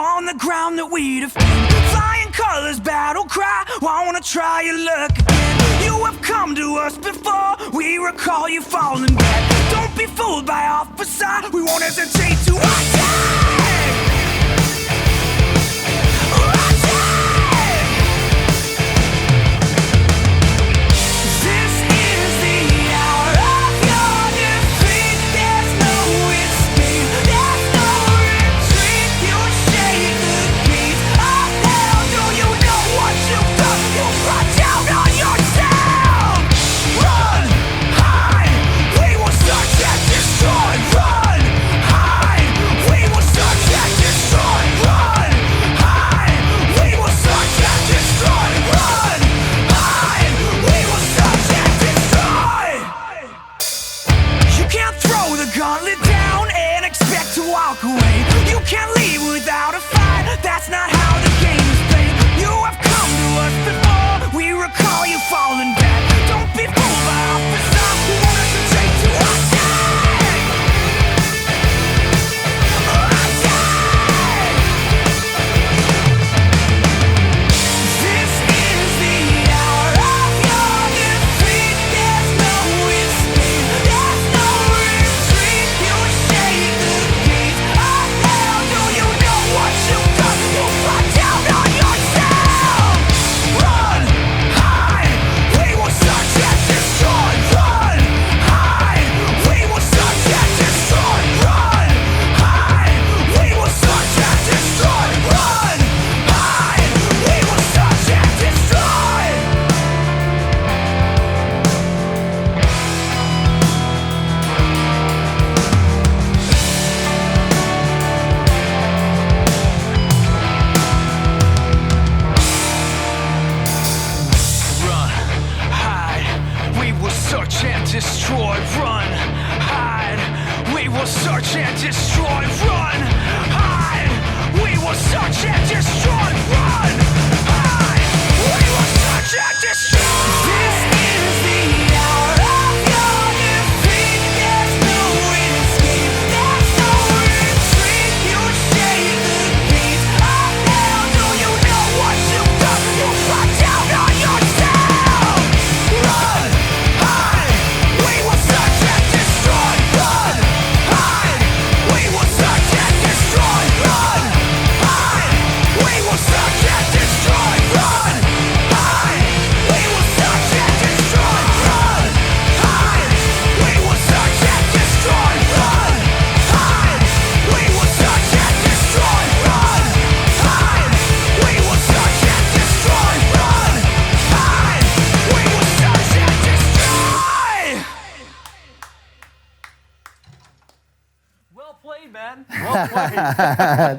on the ground that we defend. Flying colors, battle cry, wanna try your luck again. You have come to us before, we recall you falling back. Don't be fooled by our facade, we won't hesitate to attack.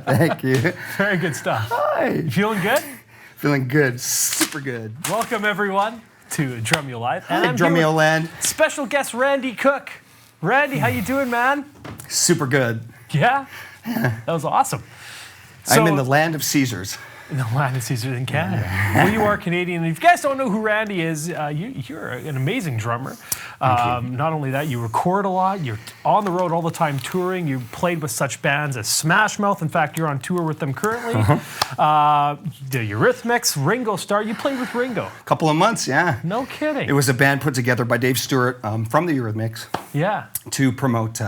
Thank you. Very good stuff. Hi. You feeling good? Feeling good. Super good. Welcome, everyone, to Drumeo Live. Hi, Drumeo Land. Special guest Randy Cooke. Randy, how you doing, man? Super good. Yeah? That was awesome. I'm in the land of Caesars. In the land of Caesars in Canada. Well, you are Canadian. If you guys don't know who Randy is, you're an amazing drummer. Not only that, you record a lot. You're on the road all the time touring. You played with such bands as Smash Mouth. In fact, you're on tour with them currently. The Eurythmics, Ringo Starr. You played with Ringo. A couple of months, yeah. No kidding. It was a band put together by Dave Stewart from the Eurythmics. Yeah. To promote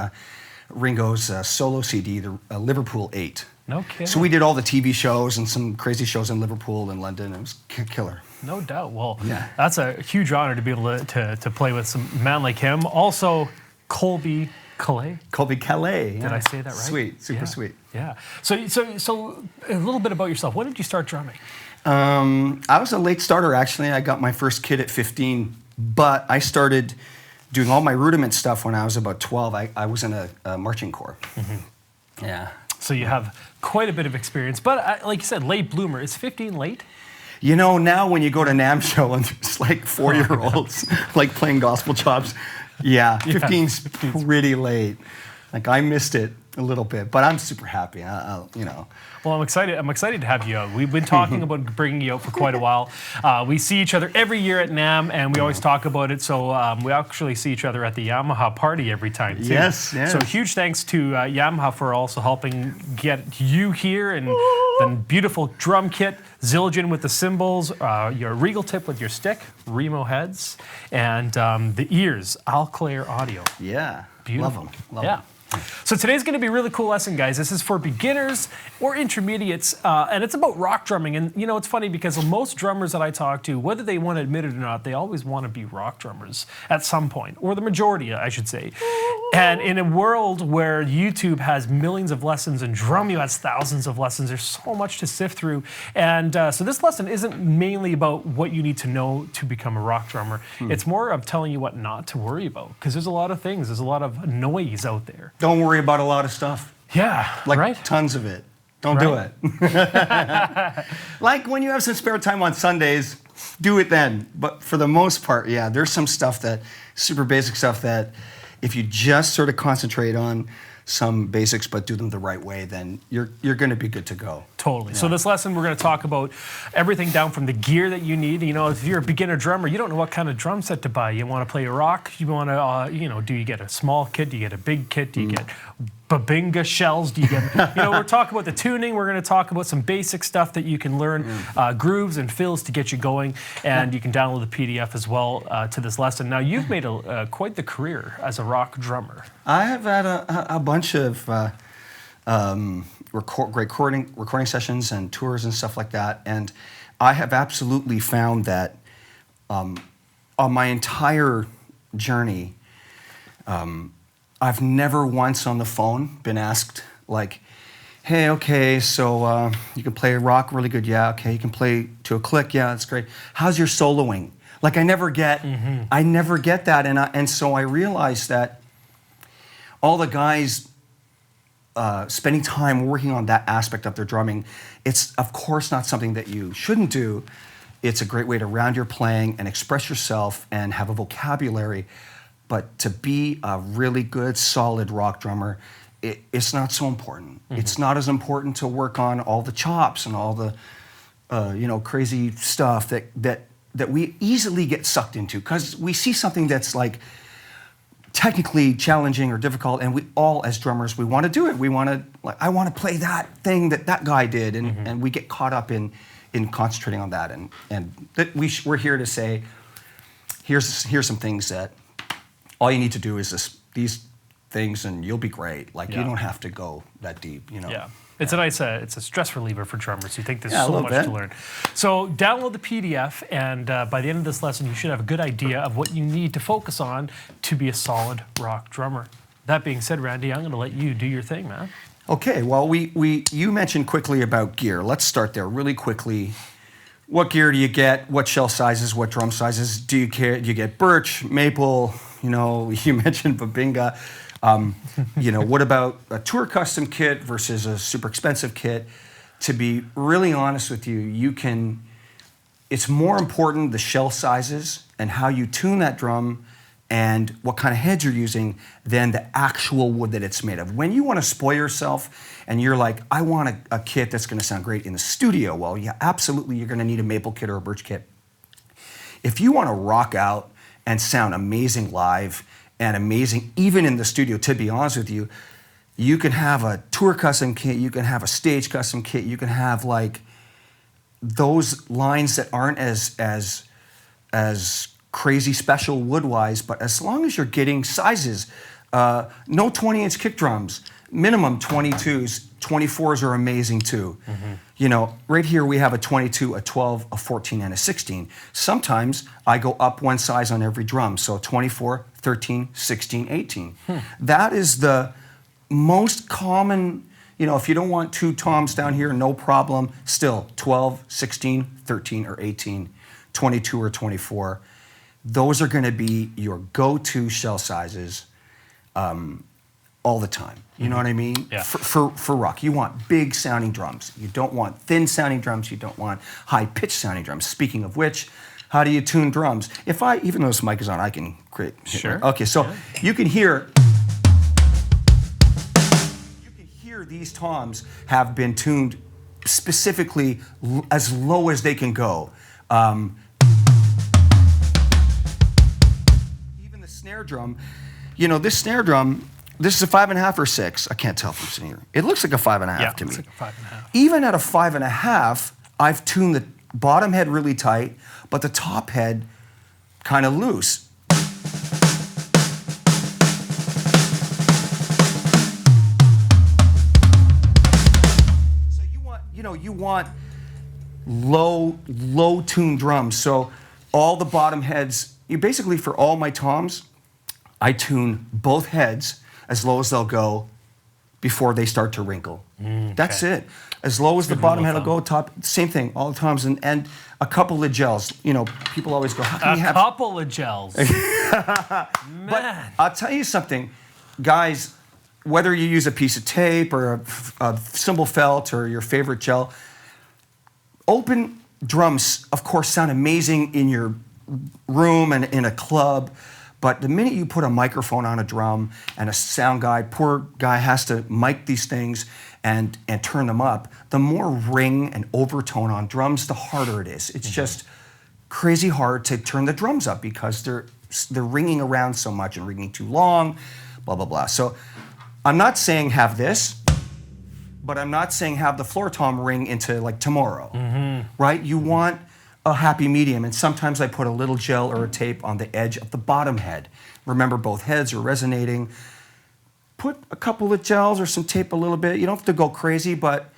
Ringo's solo CD, the Liverpool 8. No kidding. So we did all the TV shows and some crazy shows in Liverpool and London. It was killer. No doubt. Well, yeah. That's a huge honor to be able to play with some man like him. Also, Colby Calais. Colby Calais. Did I say that right? Sweet. Super sweet. Yeah. So a little bit about yourself. When did you start drumming? I was a late starter, actually. I got my first kit at 15, but I started doing all my rudiment stuff when I was about 12. I was in a marching corps. Mm-hmm. Yeah. So you have quite a bit of experience, but like you said, late bloomer. Is 15 late? You know, now when you go to NAMM show and there's like 4-year-olds like playing gospel chops, yeah, 15's pretty late. Like I missed it A little bit, but I'm super happy. You know. Well, I'm excited. I'm excited to have you out. We've been talking about bringing you out for quite a while. We see each other every year at NAMM, and we always talk about it. So we actually see each other at the Yamaha party every time, too. Yes. So huge thanks to Yamaha for also helping get you here, and the beautiful drum kit, Zildjian with the cymbals, your Regal tip with your stick, Remo heads, and the ears, Alclair Audio. Yeah. Beautiful. Love them. Love Yeah. them. So today's going to be a really cool lesson, guys. This is for beginners or intermediates, and it's about rock drumming. And you know, it's funny because most drummers that I talk to, whether they want to admit it or not, they always want to be rock drummers at some point, or the majority, I should say. And in a world where YouTube has millions of lessons and Drumeo has thousands of lessons, there's so much to sift through. And so this lesson isn't mainly about what you need to know to become a rock drummer. It's more of telling you what not to worry about, because there's a lot of things, there's a lot of noise out there. Don't worry about a lot of stuff. Yeah, Like right? tons of it. Don't do it. Like when you have some spare time on Sundays, do it then. But for the most part, yeah, there's some stuff that, super basic stuff that if you just sort of concentrate on some basics but do them the right way, then you're going to be good to go. Totally. Yeah. So this lesson, we're going to talk about everything down from the gear that you need. You know, if you're a beginner drummer, you don't know what kind of drum set to buy. You want to play a rock. You want to, you know, do you get a small kit? Do you get a big kit? Do you get Babinga shells? Do you get, you know, we're talking about the tuning. We're going to talk about some basic stuff that you can learn, grooves and fills to get you going. And you can download the PDF as well to this lesson. Now, you've made quite the career as a rock drummer. I have had a bunch of great recording sessions and tours and stuff like that, and I have absolutely found that on my entire journey, I've never once on the phone been asked, like, hey, okay, so you can play rock really good, yeah, okay, you can play to a click, yeah, that's great. How's your soloing? Like, I never get that, and so I realized that all the guys spending time working on that aspect of their drumming, it's of course not something that you shouldn't do. It's a great way to round your playing and express yourself and have a vocabulary. But to be a really good, solid rock drummer, it's not so important. It's not as important to work on all the chops and all the crazy stuff that we easily get sucked into, because we see something that's like technically challenging or difficult, and we all, as drummers, we want to do it. We want to, like, I want to play that thing that guy did, and we get caught up in concentrating on that. And that we're here to say, here's some things that all you need to do is these things, and you'll be great. Like, you don't have to go that deep, you know. Yeah. It's a nice, it's a stress reliever for drummers who think there's Yeah, a so little much bit. to learn. So download the PDF, and by the end of this lesson, you should have a good idea of what you need to focus on to be a solid rock drummer. That being said, Randy, I'm going to let you do your thing, man. Okay, well, you mentioned quickly about gear. Let's start there really quickly. What gear do you get? What shell sizes? What drum sizes? Do you get birch, maple? You know, you mentioned Babinga. What about a tour custom kit versus a super expensive kit? To be really honest with you, it's more important the shell sizes and how you tune that drum and what kind of heads you're using than the actual wood that it's made of. When you want to spoil yourself and you're like, I want a kit that's going to sound great in the studio, well, yeah, absolutely, you're going to need a maple kit or a birch kit. If you want to rock out and sound amazing live and amazing even in the studio, to be honest with you, you can have a tour custom kit, you can have a stage custom kit, you can have like those lines that aren't as crazy special wood-wise, but as long as you're getting sizes, no 20-inch kick drums, minimum 22s, 24s are amazing too. You know, right here we have a 22, a 12, a 14, and a 16. Sometimes I go up one size on every drum, so 24, 13, 16, 18. That is the most common, you know, if you don't want two toms down here, no problem, still 12, 16, 13, or 18, 22 or 24. Those are going to be your go-to shell sizes all the time. You know what I mean? Yeah. For rock, you want big sounding drums. You don't want thin sounding drums. You don't want high pitched sounding drums. Speaking of which, how do you tune drums? Even though this mic is on, I can create. Sure. Okay, so you can hear. these toms have been tuned specifically as low as they can go. Even the snare drum, this snare drum, this is a 5.5 or 6. I can't tell from sitting here. It looks like a 5.5 to me. It's like a 5.5. Even at a 5.5, I've tuned the bottom head really tight, but the top head kind of loose. So you want low tuned drums. So all the bottom heads, basically for all my toms, I tune both heads as low as they'll go before they start to wrinkle. That's it. As low as the bottom head will go, top, same thing, all the toms, and a couple of gels. People always go, how can you have... A couple of gels. Man. But I'll tell you something, guys, whether you use a piece of tape or a cymbal felt or your favorite gel, open drums, of course, sound amazing in your room and in a club. But the minute you put a microphone on a drum and a sound guy, poor guy has to mic these things and turn them up, the more ring and overtone on drums, the harder it is. It's just crazy hard to turn the drums up because they're ringing around so much and ringing too long, blah, blah, blah. So I'm not saying have this, but I'm not saying have the floor tom ring into like tomorrow, right? You want a happy medium, and sometimes I put a little gel or a tape on the edge of the bottom head. Remember, both heads are resonating. Put a couple of gels or some tape a little bit. You don't have to go crazy, but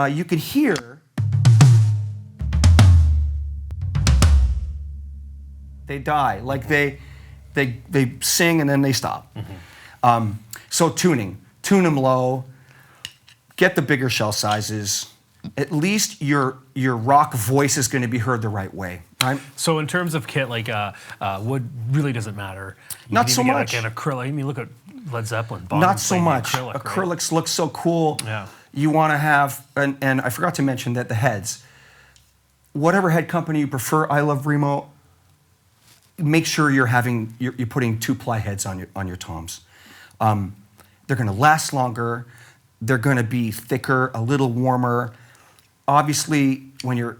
you can hear they die. Like they sing and then they stop. So tune them low, get the bigger shell sizes. At least your rock voice is going to be heard the right way, right? So in terms of kit, like wood really doesn't matter. You Not can so even get, much. Like an acrylic. I mean, look at Led Zeppelin. Not so much. Acrylic, Acrylics look so cool. Yeah. You want to have, and I forgot to mention that the heads, whatever head company you prefer, I love Remo. Make sure you're putting 2-ply heads on your toms. They're going to last longer. They're going to be thicker, a little warmer. Obviously,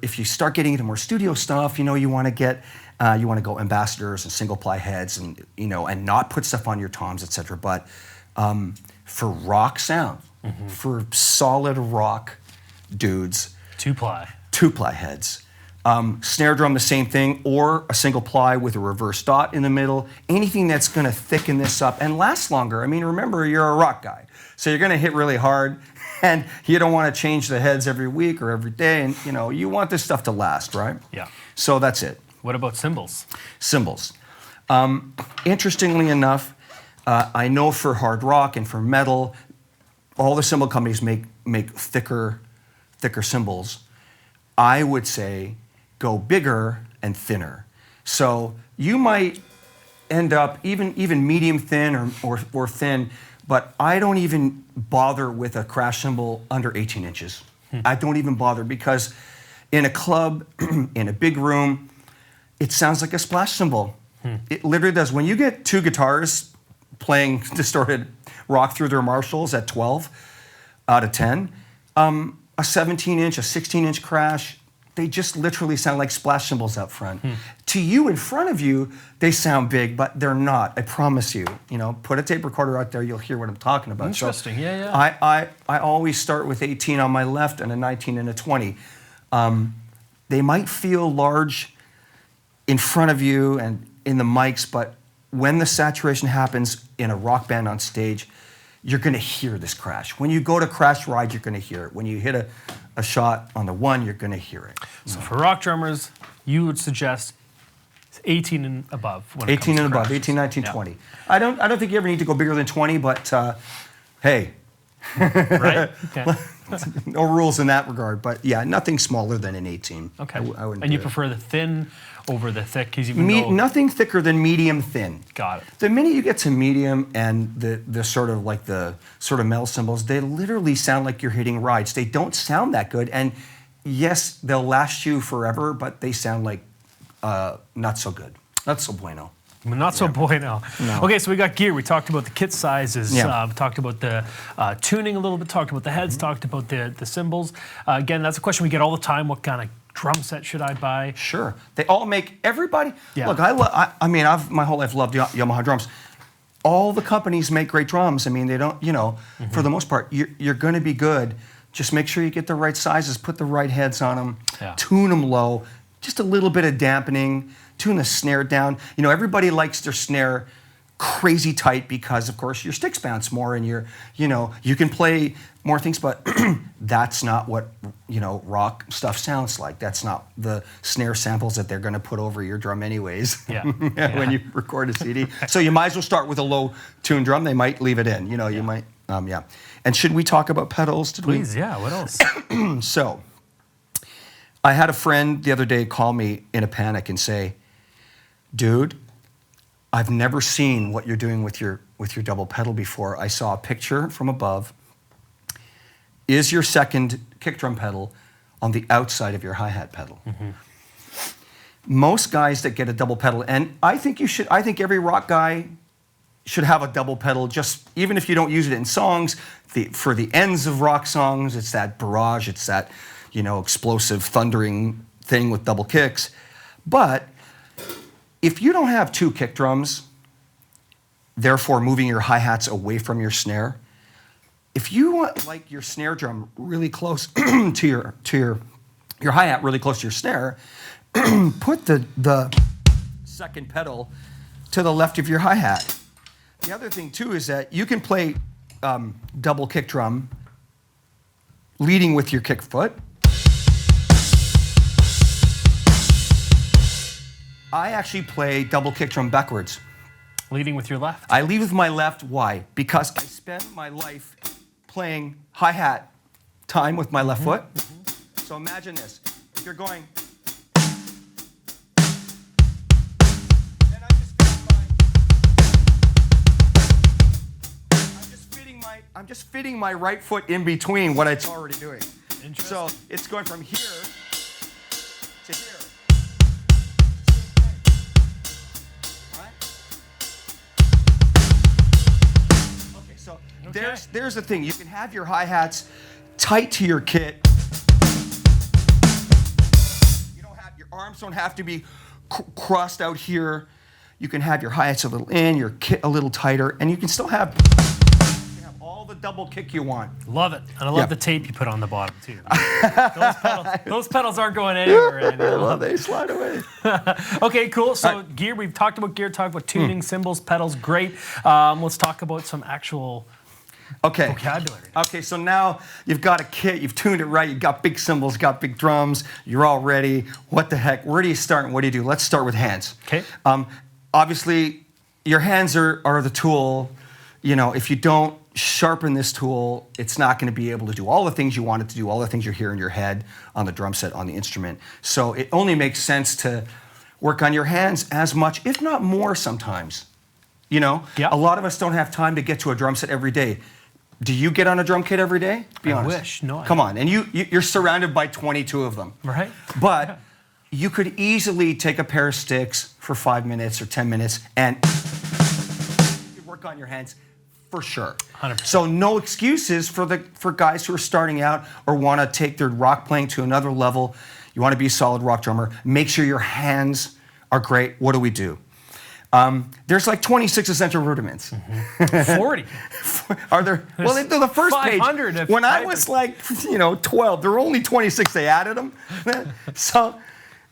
if you start getting into more studio stuff, you want to go ambassadors and single-ply heads, and and not put stuff on your toms, etc. But for rock sound, for solid rock dudes, 2-ply heads. Snare drum, the same thing, or a single ply with a reverse dot in the middle. Anything that's going to thicken this up and last longer. I mean, remember, you're a rock guy, so you're going to hit really hard, and you don't want to change the heads every week or every day, and you want this stuff to last, right? Yeah. So that's it. What about cymbals? Cymbals. Interestingly enough, I know for hard rock and for metal, all the cymbal companies make thicker cymbals. I would say go bigger and thinner. So you might end up even medium thin or thin, but I don't even bother with a crash cymbal under 18 inches. I don't even bother because in a club, in a big room, it sounds like a splash cymbal. It literally does. When you get 2 guitars playing distorted rock through their Marshalls at 12 out of 10, a 17-inch, a 16-inch crash, they just literally sound like splash cymbals up front. To you, in front of you, they sound big, but they're not. I promise you. Put a tape recorder out there, you'll hear what I'm talking about. Interesting, So yeah. I always start with 18 on my left and a 19 and a 20. They might feel large in front of you and in the mics, but when the saturation happens in a rock band on stage, you're going to hear this crash. When you go to crash ride, you're going to hear it. When you hit a shot on the 1, you're going to hear it. So for rock drummers, you would suggest 18 and above. When it 18 comes to and above, crashes. 18, 19, Yeah. 20. I don't think you ever need to go bigger than 20, but hey. Right? Okay. No rules in that regard, but yeah, nothing smaller than an 18. Okay. I wouldn't and you do it. prefer the thin over the thick? Because even though... Nothing thicker than medium thin. Got it. The minute you get to medium and the sort of metal cymbals, they literally sound like you're hitting rides. They don't sound that good, and yes, they'll last you forever, but they sound like not so good. Not so bueno. Not so bueno. No. Okay, so we got gear. We talked about the kit sizes. Yeah. Talked about the tuning a little bit. Talked about the heads. Talked about the cymbals. Again, that's a question we get all the time. What kind of drum set should I buy? Sure. They all make everybody. Yeah. Look, I mean, I've my whole life loved Yamaha drums. All the companies make great drums. I mean, they don't. For the most part, you're going to be good. Just make sure you get the right sizes. Put the right heads on them. Yeah. Tune them low. Just a little bit of dampening. Tune the snare down. Everybody likes their snare crazy tight because, of course, your sticks bounce more and you can play more things, but that's not what, rock stuff sounds like. That's not the snare samples that they're going to put over your drum anyways when you record a CD. So you might as well start with a low tuned drum. They might leave it in, you might, And should we talk about pedals? Please, yeah, what else? So I had a friend the other day call me in a panic and say, dude, I've never seen what you're doing with your double pedal before. I saw a picture from above. Is your second kick drum pedal on the outside of your hi-hat pedal? Mm-hmm. Most guys that get a double pedal, and I think every rock guy should have a double pedal, just even if you don't use it in songs, for the ends of rock songs, it's that barrage, it's that, explosive thundering thing with double kicks. But if you don't have two kick drums, therefore moving your hi-hats away from your snare, if you want like your snare drum really close to your hi-hat really close to your snare, put the second pedal to the left of your hi-hat. The other thing too is that you can play double kick drum leading with your kick foot. I actually play double kick drum backwards. Leading with your left? I lead with my left. Why? Because I spend my life playing hi-hat time with my left foot. Mm-hmm. So imagine this. If you're going... I'm just fitting my right foot in between what it's already doing. So it's going from here to here. So there's the thing. You can have your hi-hats tight to your kit. Your arms don't have to be crossed out here. You can have your hi-hats a little in, your kit a little tighter, and you can still have all the double kick you want. Love it. And I love the tape you put on the bottom, too. those pedals aren't going anywhere. Well, they slide away. Okay, cool. So gear, we've talked about gear, talked about tuning, cymbals, pedals, great. Let's talk about some actual vocabulary. Okay, so now you've got a kit, you've tuned it right, you've got big cymbals, got big drums, you're all ready. What the heck? Where do you start and what do you do? Let's start with hands. Okay. Obviously, your hands are the tool. If you don't sharpen this tool, it's not going to be able to do all the things you want it to do, all the things you hear in your head on the drum set, on the instrument. So it only makes sense to work on your hands as much, if not more sometimes. A lot of us don't have time to get to a drum set every day. Do you get on a drum kit every day? Be honest. I wish. No. Come on. And you're surrounded by 22 of them. Right. But you could easily take a pair of sticks for 5 minutes or 10 minutes and work on your hands. For sure. 100%. So no excuses for guys who are starting out or want to take their rock playing to another level. You want to be a solid rock drummer. Make sure your hands are great. What do we do? There's like 26 essential rudiments. Mm-hmm. 40. Are there? Well, they're the first page. 500. When I was like, 12, there were only 26. They added them. So,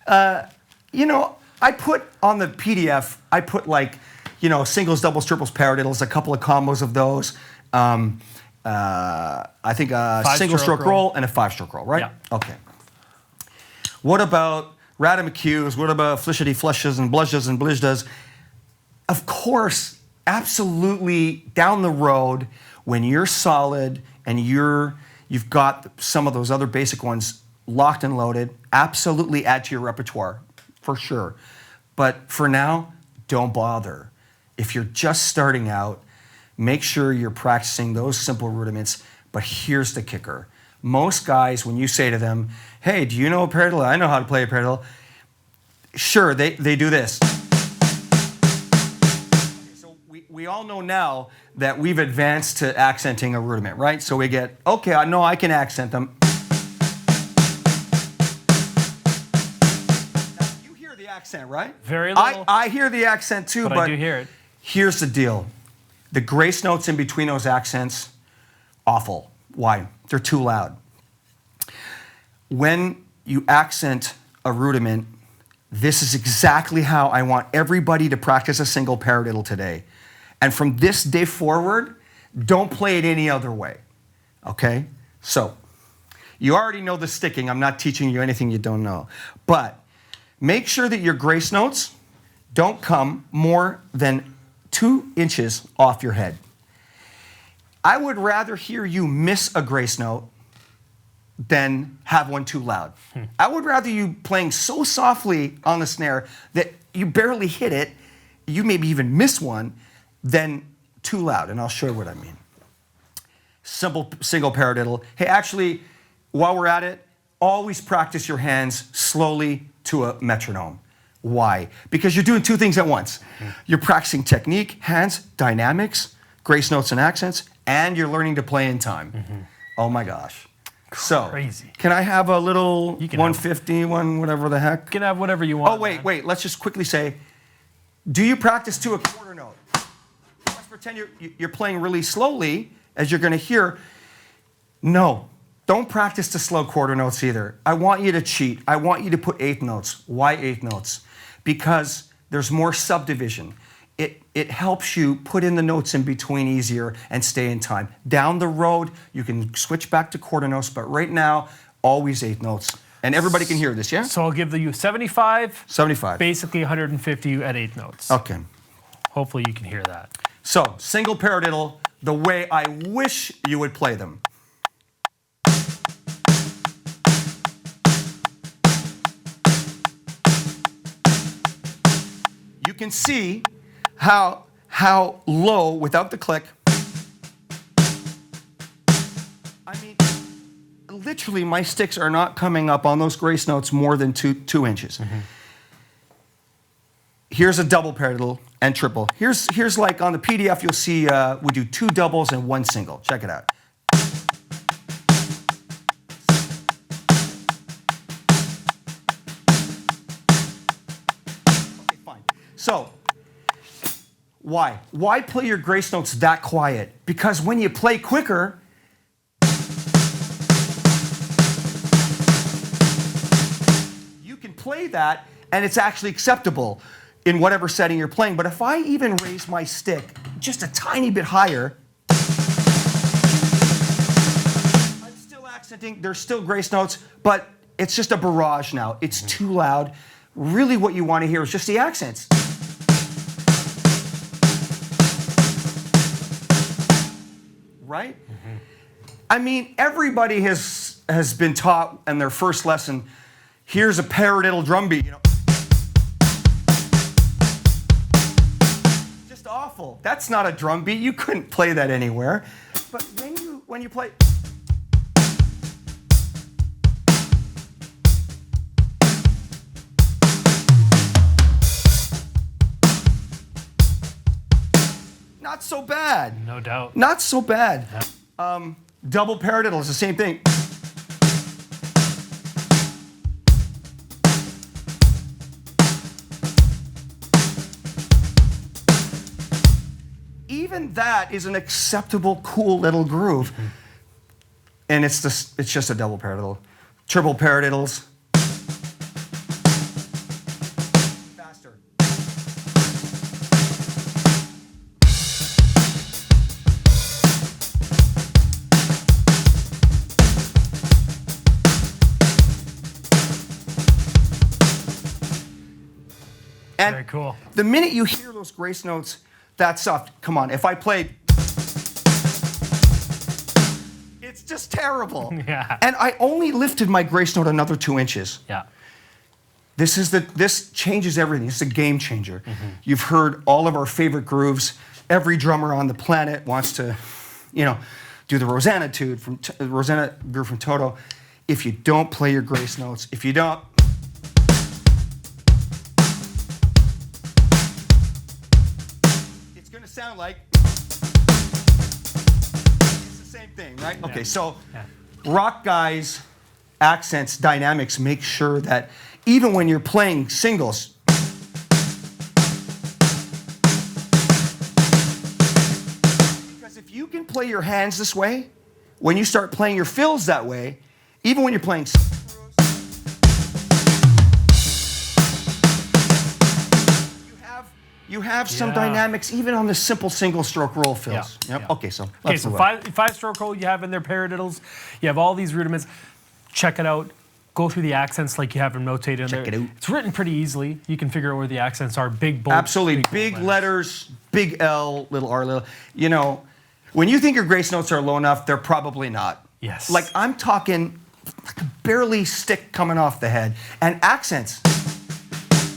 I put on the PDF, I put like, singles, doubles, triples, paradiddles, a couple of combos of those. I think a single-stroke roll and a 5-stroke roll, right? Yeah. Okay. What about Radamakus? What about flishity flushes and blushes and blizdas? Of course, absolutely down the road, when you're solid and you've got some of those other basic ones locked and loaded, absolutely add to your repertoire, for sure. But for now, don't bother. If you're just starting out, make sure you're practicing those simple rudiments. But here's the kicker. Most guys, when you say to them, hey, do you know a paradiddle? I know how to play a paradiddle. Sure, they do this. we all know now that we've advanced to accenting a rudiment, right? So we get, okay, I know I can accent them. Now, you hear the accent, right? Very little. I hear the accent too, but I do hear it. Here's the deal. The grace notes in between those accents, awful. Why? They're too loud. When you accent a rudiment, this is exactly how I want everybody to practice a single paradiddle today. And from this day forward, don't play it any other way, okay? So, you already know the sticking. I'm not teaching you anything you don't know. But make sure that your grace notes don't come more than 2 inches off your head. I would rather hear you miss a grace note than have one too loud. I would rather you playing so softly on the snare that you barely hit it, you maybe even miss one, than too loud. And I'll show you what I mean. Simple single paradiddle. Hey, actually, while we're at it, always practice your hands slowly to a metronome. Why? Because you're doing 2 things at once. You're practicing technique, hands, dynamics, grace notes and accents, and you're learning to play in time. Oh my gosh. So, Crazy. Can I have a little You can 150, one whatever the heck? You can have whatever you want. Oh, wait. Let's just quickly say, do you practice to a quarter note? Let's pretend you're playing really slowly, as you're going to hear. No, don't practice to slow quarter notes either. I want you to cheat. I want you to put 8th notes. Why 8th notes? Because there's more subdivision. It helps you put in the notes in between easier and stay in time. Down the road, you can switch back to quarter notes, but right now, always 8th notes. And everybody can hear this, yeah? So I'll give you 75. 75. Basically 150 at 8th notes. Okay. Hopefully you can hear that. So, single paradiddle, the way I wish you would play them. You can see how low without the click. I mean, literally my sticks are not coming up on those grace notes more than 2 inches. Here's a double paradiddle and triple. Here's like on the PDF you'll see we do 2 doubles and 1 single. Check it out. Okay, fine. So, why? Why play your grace notes that quiet? Because when you play quicker, you can play that and it's actually acceptable in whatever setting you're playing. But if I even raise my stick just a tiny bit higher, I'm still accenting, there's still grace notes, but it's just a barrage now. It's too loud. Really what you want to hear is just the accents. Right? I mean, everybody has been taught in their first lesson, here's a paradiddle drum beat, you know. Just awful. That's not a drum beat. You couldn't play that anywhere. But when you play, not so bad. No doubt. Not so bad. Yeah. Double paradiddle is the same thing. Even that is an acceptable, cool little groove. And it's just a double paradiddle. Triple paradiddles. Faster. And Very cool. the minute you hear those grace notes, that's soft. Come on, if I played, it's just terrible. Yeah. And I only lifted my grace note another 2 inches. Yeah. This changes everything. It's a game changer. You've heard all of our favorite grooves. Every drummer on the planet wants to, do the Rosanna groove from Toto. If you don't play your grace notes, if you don't, it's going to sound like. It's the same thing, right? Yeah. Okay, so Yeah. rock guys, accents, dynamics make sure that even when you're playing singles, because if you can play your hands this way, when you start playing your fills that way, even when you're playing you have some Yeah. dynamics even on the simple single stroke roll fills. Yeah. Yep. Yeah. Okay, so Okay, let's so move on. five stroke roll you have in there, paradiddles. You have all these rudiments. Check it out. Go through the accents like you have them notated in Check there. it out. It's written pretty easily. You can figure out where the accents are. Big, bold. Absolutely. bold Big letters, big L, little R, little. You know, when you think your grace notes are low enough, they're probably not. Yes. Like I'm talking like a barely stick coming off the head. And accents.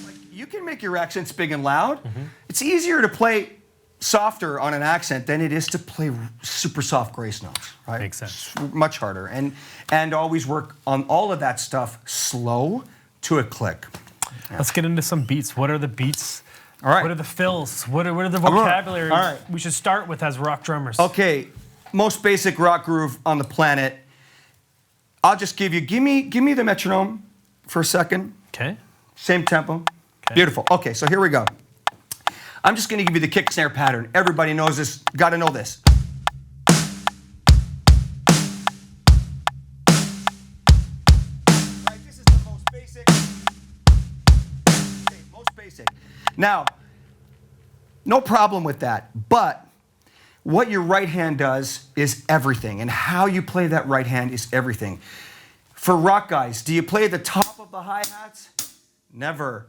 Like you can make your accents big and loud. It's easier to play softer on an accent than it is to play super soft grace notes, right? Makes sense. It's much harder. And always work on all of that stuff slow to a click. Let's get into some beats. What are the beats? All right. What are the fills? What are the vocabulary All right. we should start with as rock drummers? Okay, most basic rock groove on the planet. I'll just give me the metronome for a second. Okay. Same tempo. Okay. Beautiful. Okay, so here we go. I'm just going to give you the kick snare pattern. Everybody knows this. Got to know this. Right, this is the most basic. Okay, most basic. Now, no problem with that, but what your right hand does is everything, and how you play that right hand is everything. For rock guys, do you play the top of the hi-hats? Never.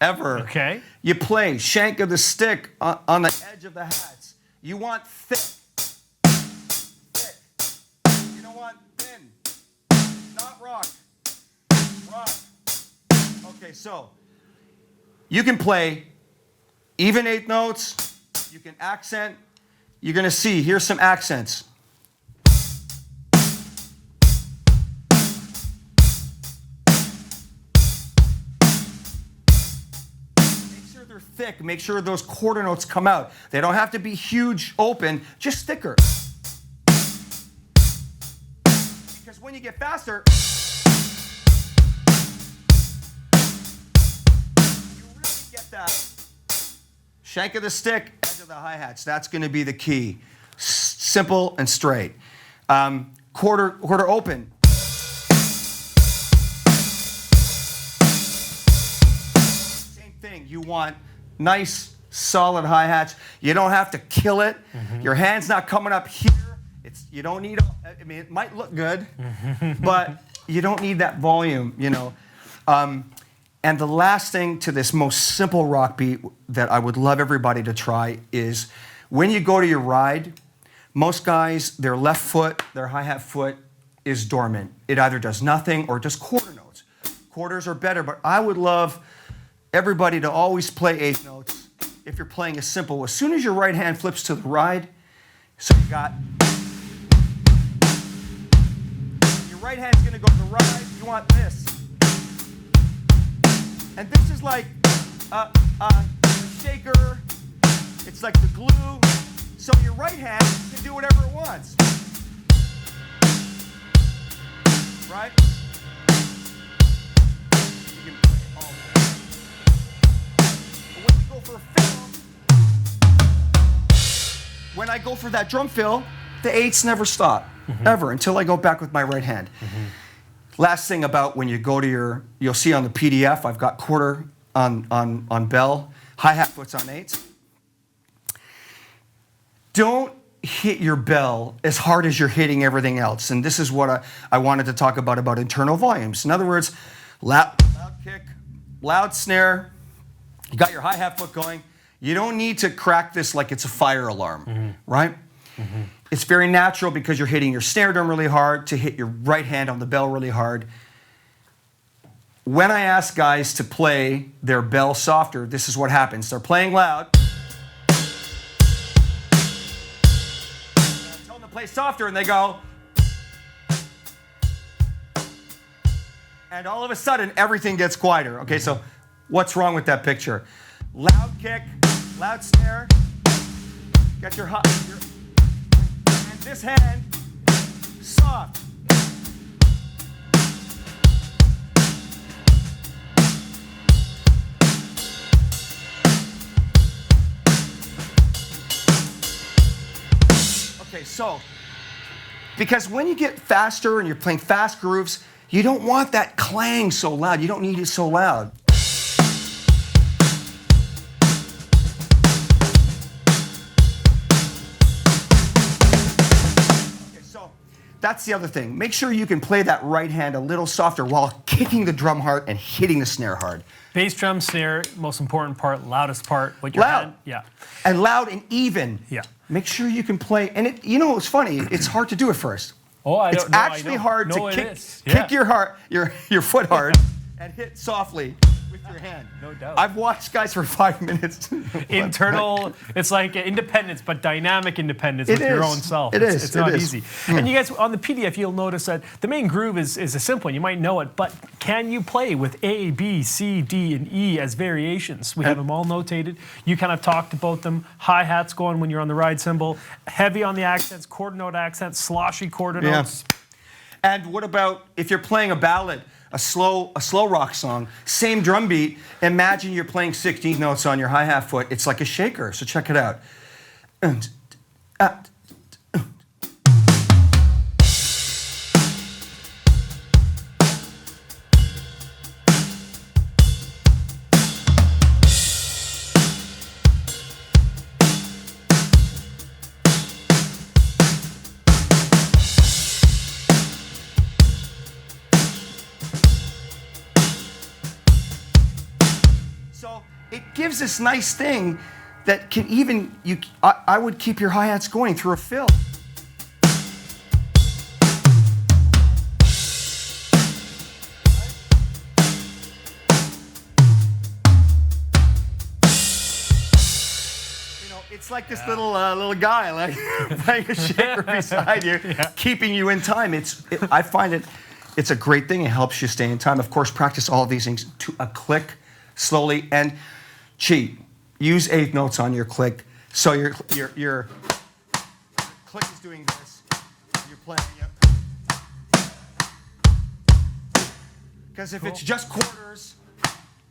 Ever. Okay. You play shank of the stick on the edge of the hats. You want thick. Thick. You don't want thin. Not rock. Rock. Okay, so you can play even eighth notes. You can accent. You're going to see, here's some accents. They're thick. Make sure those quarter notes come out. They don't have to be huge open, just thicker. Because when you get faster, you really get that shank of the stick, edge of the hi-hats. That's going to be the key. Simple and straight. Quarter open. You want nice, solid hi-hats. You don't have to kill it. Your hand's not coming up here. You don't need, I mean, it might look good, but you don't need that volume, you know. And the last thing to this most simple rock beat that I would love everybody to try is when you go to your ride, most guys, their left foot, their hi-hat foot is dormant. It either does nothing or just quarter notes. Quarters are better, but I would love everybody to always play eighth notes if you're playing a simple. As soon as your right hand flips to the ride, so you got your right hand's gonna go to the ride, you want this. And this is like a shaker, it's like the glue, so your right hand can do whatever it wants. Right? You can play all of it. When you go for a fill, when I go for that drum fill, the eights never stop, ever, until I go back with my right hand. Last thing about when you go to you'll see on the PDF, I've got quarter on bell, hi-hat foots on eights. Don't hit your bell as hard as you're hitting everything else. And this is what I wanted to talk about internal volumes. In other words, loud kick, loud snare, you got your hi-hat foot going. You don't need to crack this like it's a fire alarm, right? It's very natural because you're hitting your snare drum really hard to hit your right hand on the bell really hard. When I ask guys to play their bell softer, this is what happens. They're playing loud. I tell them to play softer and they go. And all of a sudden, everything gets quieter. Okay, so what's wrong with that picture? Loud kick, loud snare, Got your and this hand soft. Okay, so because when you get faster and you're playing fast grooves, you don't want that clang so loud. You don't need it so loud. That's the other thing. Make sure you can play that right hand a little softer while kicking the drum hard and hitting the snare hard. Bass drum, snare, most important part, loudest part. What your Loud. hand, yeah. And loud and even. Yeah. Make sure you can play. And it, you know, it's funny. It's hard to do at first. Oh, I It's don't know. actually hard No, to it kick, is. kick Yeah. your foot hard and hit softly with your hand. No doubt. I've watched guys for 5 minutes. Internal, it's like independence, but dynamic independence It with your is. own self. It It's, is. it's It not is. easy. And you guys, on the PDF, you'll notice that the main groove is a simple one. You might know it, but can you play with A, B, C, D, and E as variations? We have them all notated. You kind of talked about them. Hi-hats going when you're on the ride cymbal. Heavy on the accents, quarter note accents, sloshy quarter Yeah. notes. And what about if you're playing a ballad, a slow rock song, same drum beat, imagine you're playing 16 notes on your hi-hat foot. It's like a shaker, so check it out. So it gives this nice thing that can even, I would keep your hi-hats going through a fill. You know, it's like this little guy like playing a shaker beside you, keeping you in time. I find it's a great thing. It helps you stay in time. Of course, practice all of these things to a click. Slowly and cheat. Use eighth notes on your click. So your click is doing this. You're playing. Yep. Because if it's just quarters,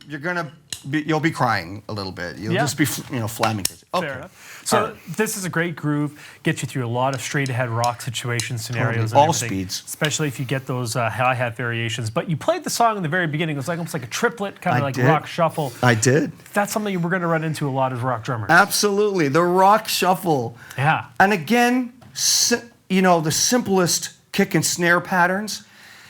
you'll be crying a little bit. You'll just be flamming. Okay. Fair enough. So this is a great groove. Gets you through a lot of straight ahead rock situation scenarios. Totally. And All everything, speeds. especially if you get those hi-hat variations. But you played the song in the very beginning. It was like almost like a triplet, kind of I like did. rock shuffle. I did. That's something we're going to run into a lot as rock drummers. Absolutely. The rock shuffle. Yeah. And again, the simplest kick and snare patterns.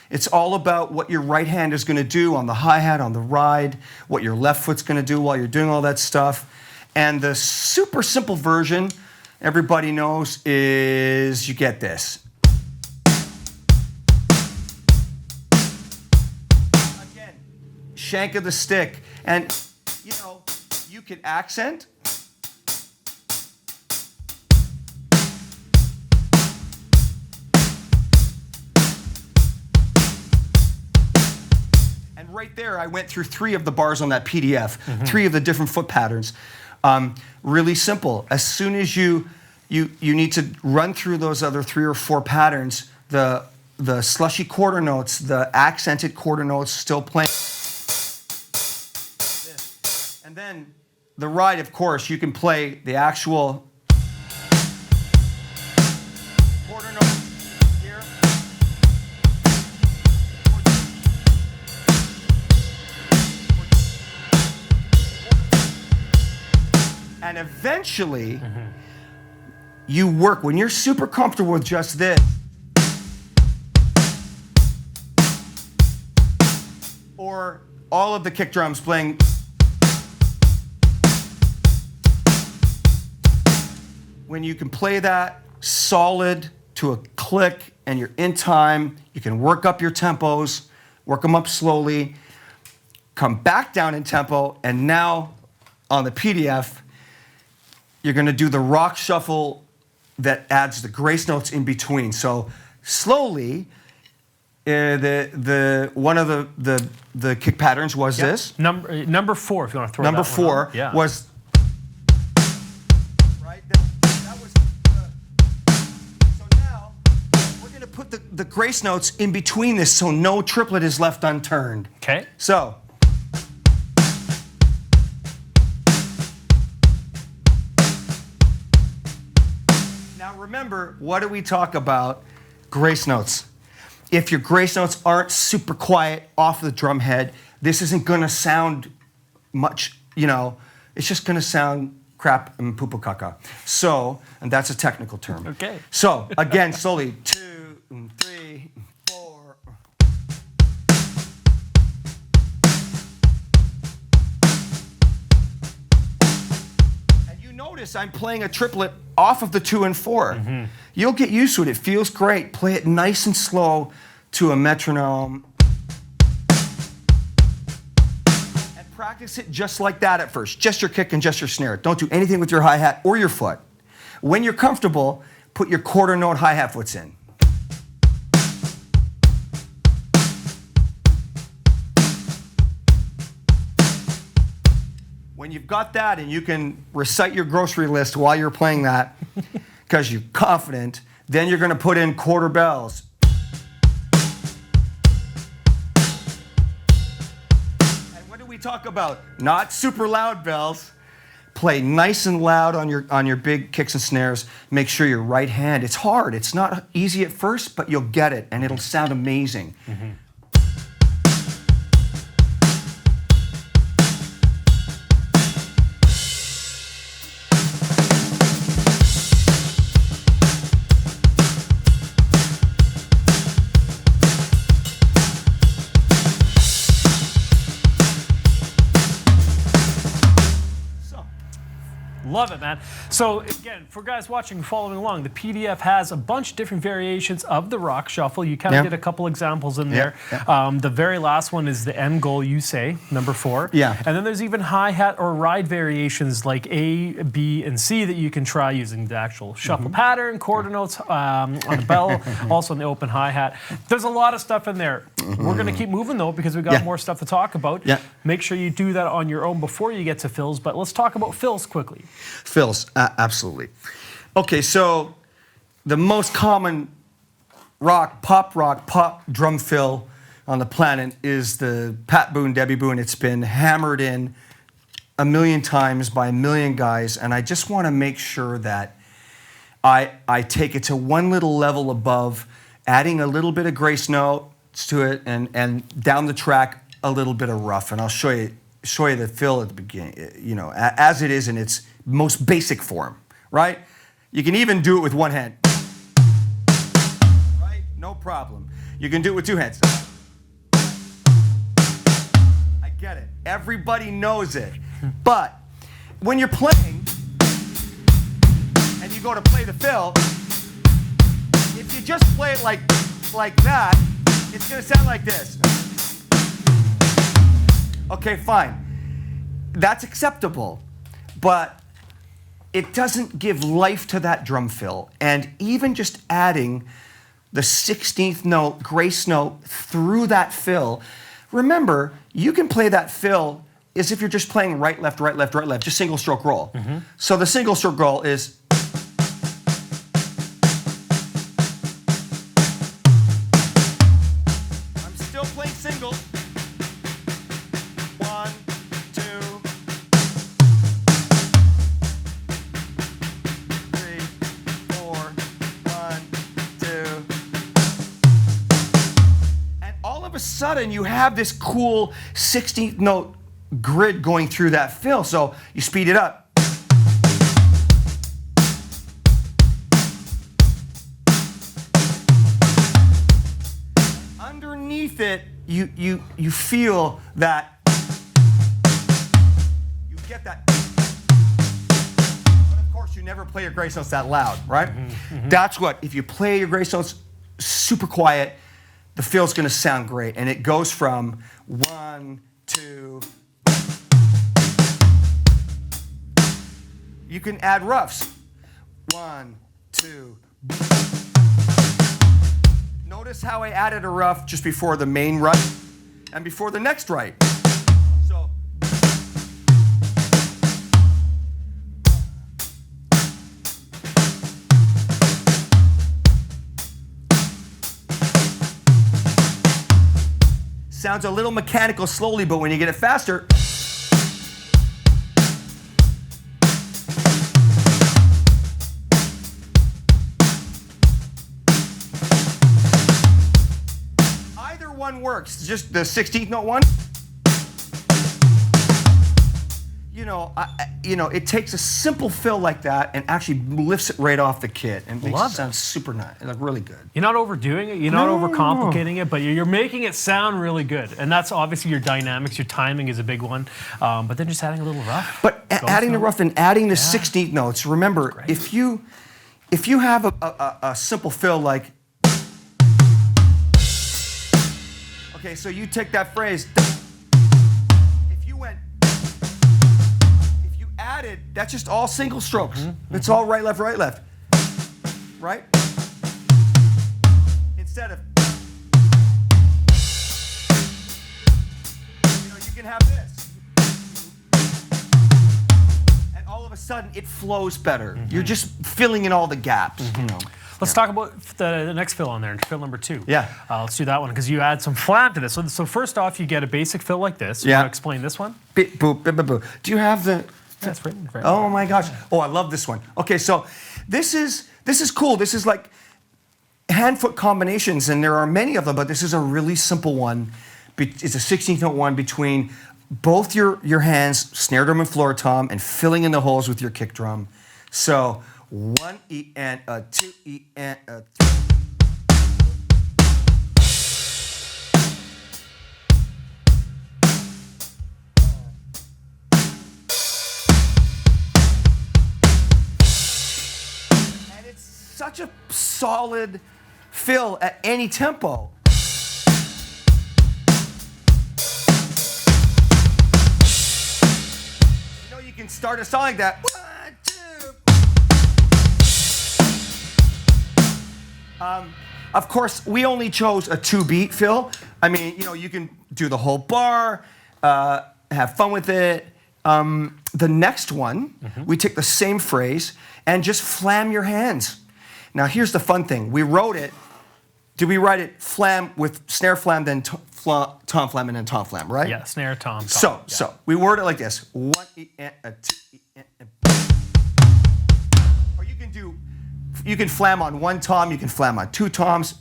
It's all about what your right hand is going to do on the hi-hat, on the ride, what your left foot's going to do while you're doing all that stuff. And the super simple version, everybody knows, is you get this. Again, shank of the stick. And, you can accent. And right there, I went through 3 of the bars on that PDF, 3 of the different foot patterns. Really simple. As soon as you need to run through those other 3 or 4 patterns, the slushy quarter notes, the accented quarter notes still playing. And then the ride, of course, you can play the actual quarter note here. And eventually, you work, when you're super comfortable with just this, or all of the kick drums playing, when you can play that solid to a click and you're in time, you can work up your tempos, work them up slowly, come back down in tempo, and now on the PDF, you're going to do the rock shuffle that adds the grace notes in between. So slowly, one of the kick patterns was this. Number 4, if you want to throw Number that one 4 on. Yeah. was right. That was put the grace notes in between this so no triplet is left unturned. Okay. So. Now remember, what do we talk about? Grace notes. If your grace notes aren't super quiet off the drum head, this isn't going to sound much, you know, it's just going to sound crap and poo-poo caca. So, and that's a technical term. Okay. So, again, slowly, 2, 3, 4. And you notice I'm playing a triplet off of the 2 and 4. Mm-hmm. You'll get used to it. It feels great. Play it nice and slow to a metronome. And practice it just like that at first. Just your kick and just your snare. Don't do anything with your hi-hat or your foot. When you're comfortable, put your quarter note hi-hat foots in. When you've got that and you can recite your grocery list while you're playing that, because you're confident, then you're going to put in quarter bells. And what do we talk about? Not super loud bells. Play nice and loud on your big kicks and snares. Make sure your right hand, it's hard. It's not easy at first, but you'll get it, and it'll sound amazing. Mm-hmm. Love it, man. So again, for guys watching, following along, the PDF has a bunch of different variations of the rock shuffle. You kind of get a couple examples in there. The very last one is the end goal, you say, number 4. Yeah. And then there's even hi-hat or ride variations like A, B, and C that you can try using the actual shuffle pattern, quarter notes on the bell, also on the open hi-hat. There's a lot of stuff in there. We're going to keep moving, though, because we've got more stuff to talk about. Yeah. Make sure you do that on your own before you get to fills, but let's talk about fills quickly. Fills, absolutely. Okay, so the most common pop drum fill on the planet is the Pat Boone, Debbie Boone. It's been hammered in a million times by a million guys, and I just want to make sure that I take it to one little level above, adding a little bit of grace notes to it, and down the track a little bit of rough, and I'll show you the fill at the beginning, you know, as it is in its most basic form, right? You can even do it with one hand, right? No problem. You can do it with 2 hands. I get it. Everybody knows it. But when you're playing and you go to play the fill, if you just play it like that, it's going to sound like this. Okay, fine. That's acceptable, but it doesn't give life to that drum fill. And even just adding the 16th note, grace note, through that fill, remember, you can play that fill as if you're just playing right, left, right, left, right, left, just single stroke roll. Mm-hmm. So the single stroke roll is... I'm still playing singles. 1, 2, 3, 4, 1, 2. And all of a sudden, you have this cool 16th note grid going through that fill. So you speed it up. Underneath it, you feel that. You get that. But of course, you never play your grace notes that loud, right? Mm-hmm, mm-hmm. That's what, if you play your grace notes super quiet, the fill's going to sound great. And it goes from 1, 2. You can add roughs. 1, 2. Notice how I added a rough just before the main rut and before the next right. So. sounds a little mechanical slowly, but when you get it faster, either one works. Just the 16th note one. It takes a simple fill like that and actually lifts it right off the kit and makes it sound super nice. Like really good. You're not overdoing it. You're not overcomplicating it, but you're making it sound really good. And that's obviously your dynamics. Your timing is a big one. But then just adding a little rough. But adding the rough and adding the 16th notes. Remember, if you have a simple fill like, okay, so you take that phrase. Added, that's just all single strokes. It's all right, left, right? Instead of, you can have this. And all of a sudden, it flows better. You're just filling in all the gaps, Let's talk about the next fill on there, fill number 2. Yeah. Let's do that one because you add some flam to this. So first off, you get a basic fill like this. You Yeah. want to explain this one? Bip, boop, bip, bip, boop. Do you have the... That's right. Oh my gosh. Oh, I love this one. Okay, so this is cool. This is like hand-foot combinations, and there are many of them, but this is a really simple one. It's a 16th note one between both your hands, snare drum and floor tom, and filling in the holes with your kick drum. So 1 E and a 2 E and a 3. Such a solid fill at any tempo. You can start a song like that. 1, 2. Of course, we only chose a 2-beat fill. I mean, you can do the whole bar, have fun with it. The next one, we take the same phrase and just flam your hands. Now, here's the fun thing. We wrote it. Did we write it flam with snare flam, then tom flam, and then tom flam, right? Yeah, snare, tom. So we word it like this. 1 E and a 2 E and a. Or you can flam on 1 tom, you can flam on 2 toms.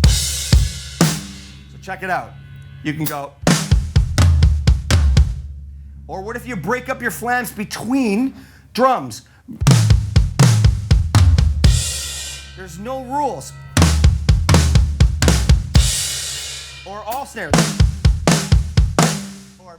So check it out. You can go. Or what if you break up your flams between drums? There's no rules. Or all snares. Or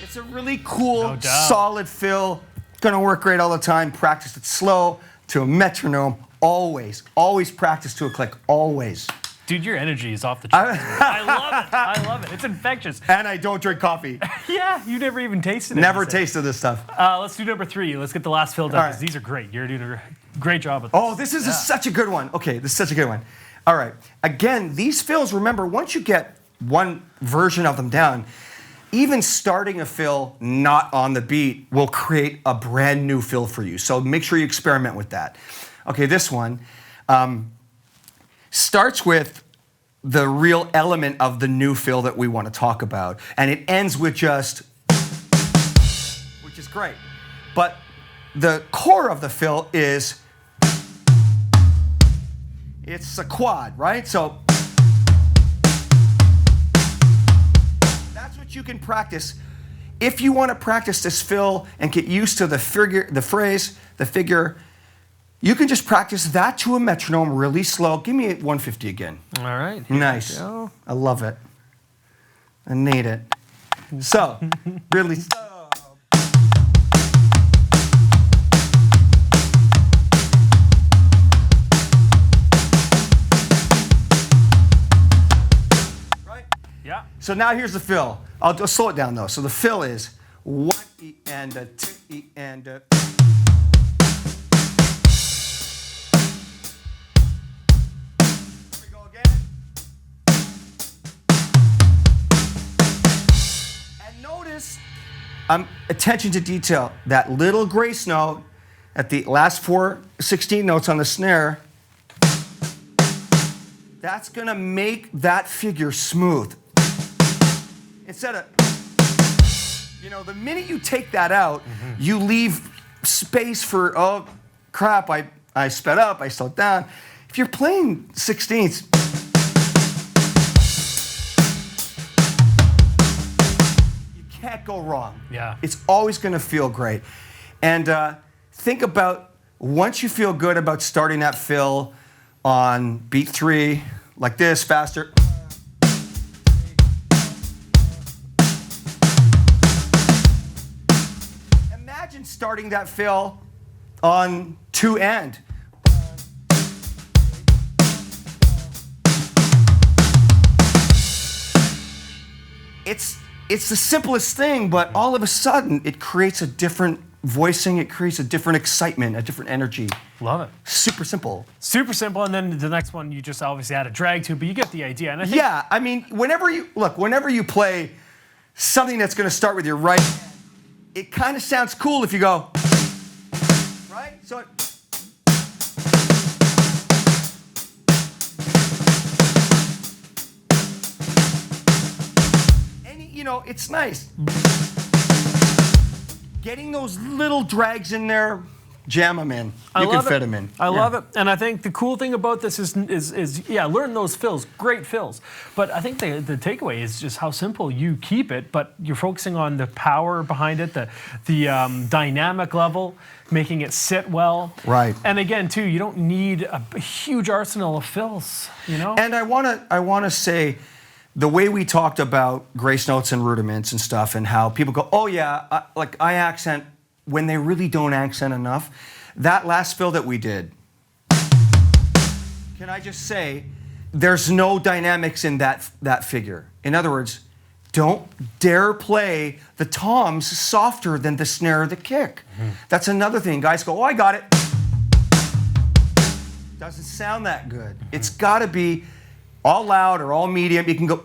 it's a really cool, solid fill. Gonna work great all the time. Practice it slow to a metronome. Always practice to a click. Always. Dude, your energy is off the charts. I love it. It's infectious. And I don't drink coffee. Yeah, you never even tasted it. Never tasted this stuff. Let's do number 3. Let's get the last fill done because these are great. You're doing a great job with this. Oh, this is such a good one. Okay, this is such a good one. All right. Again, these fills, remember, once you get one version of them down, even starting a fill not on the beat will create a brand new fill for you. So make sure you experiment with that. Okay, this one starts with the real element of the new fill that we want to talk about. And it ends with just, which is great. But the core of the fill is, it's a quad, right? So that's what you can practice. If you want to practice this fill and get used to the phrase, the figure, you can just practice that to a metronome really slow. Give me 150 again. All right. Nice. I love it. I need it. So, really slow. Right? Yeah. So now here's the fill. I'll slow it down though. So the fill is 1 E and a 2 E and a. Attention to detail. That little grace note at the last 4 16 notes on the snare, that's going to make that figure smooth. Instead of, the minute you take that out, you leave space for, oh, crap, I sped up, I slowed down. If you're playing 16ths, you can't go wrong. Yeah. It's always going to feel great. And think about, once you feel good about starting that fill on beat 3, like this, faster. Imagine starting that fill on 2 end. It's the simplest thing, but all of a sudden it creates a different voicing, it creates a different excitement, a different energy. Love it. Super simple. Super simple, and then the next one you just obviously add a drag to, but you get the idea. And I think Yeah, I mean, whenever you play something that's going to start with your right hand, it kind of sounds cool if you go, right? So it's nice. Getting those little drags in there, jam them in. You can fit them in. I love it. And I think the cool thing about this is learn those fills, great fills. But I think the takeaway is just how simple you keep it, but you're focusing on the power behind it, the dynamic level, making it sit well. Right. And again, too, you don't need a huge arsenal of fills, And I want to say, the way we talked about grace notes and rudiments and stuff, and how people go, oh yeah, I accent when they really don't accent enough. That last fill that we did, can I just say, there's no dynamics in that figure. In other words, don't dare play the toms softer than the snare or the kick. That's another thing. Guys go, oh, I got it. Doesn't sound that good. It's got to be all loud or all medium. You can go.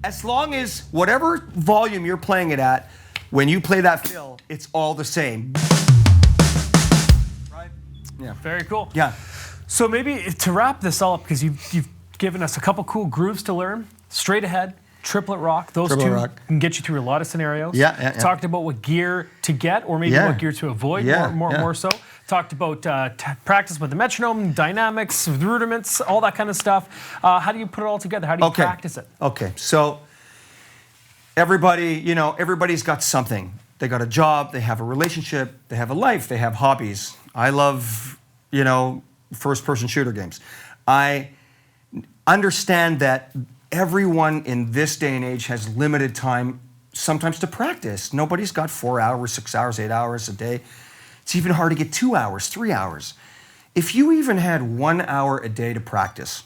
As long as whatever volume you're playing it at, when you play that fill, it's all the same. Right? Yeah. Very cool. Yeah. So maybe to wrap this all up, because you've given us a couple cool grooves to learn, straight ahead, triplet rock. Those Triplet two rock. can get you through a lot of scenarios. Yeah. Talked about what gear to get, or maybe what gear to avoid more so. Talked about practice with the metronome, dynamics, rudiments, all that kind of stuff. How do you put it all together? How do you practice it? Okay, so everybody's got something. They got a job, they have a relationship, they have a life, they have hobbies. I love, first-person shooter games. I understand that everyone in this day and age has limited time sometimes to practice. Nobody's got 4 hours, 6 hours, 8 hours a day. It's even hard to get 2 hours, 3 hours. If you even had 1 hour a day to practice,